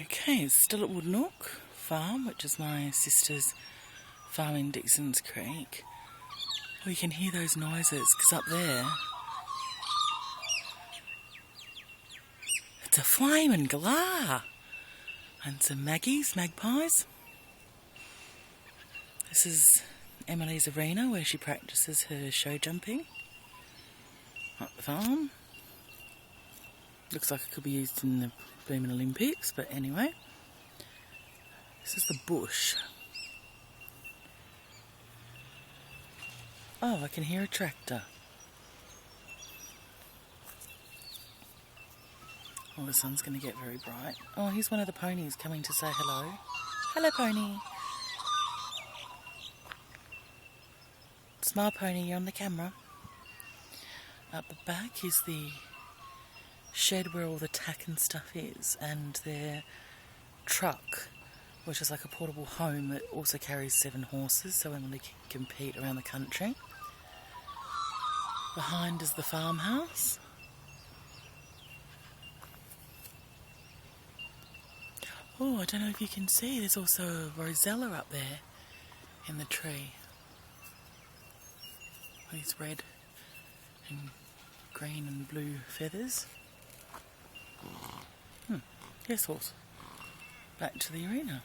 Okay, it's still at Woodnook farm, which is my sister's farm in Dixon's Creek. Oh, you can hear those noises, because up there, it's a flaming galah and some magpies. This is Emily's arena where she practices her show jumping at the farm. Looks like it could be used in the Blooming Olympics, but anyway. This is the bush. Oh, I can hear a tractor. Oh, the sun's going to get very bright. Oh, here's one of the ponies coming to say hello. Hello, pony. Smile, pony, you're on the camera. Up the back is the shed where all the tack and stuff is, and their truck, which is like a portable home that also carries 7 horses, so Emily can compete around the country. Behind is the farmhouse. Oh, I don't know if you can see, there's also a rosella up there in the tree. These red and green and blue feathers. Yes, horse. Back to the arena.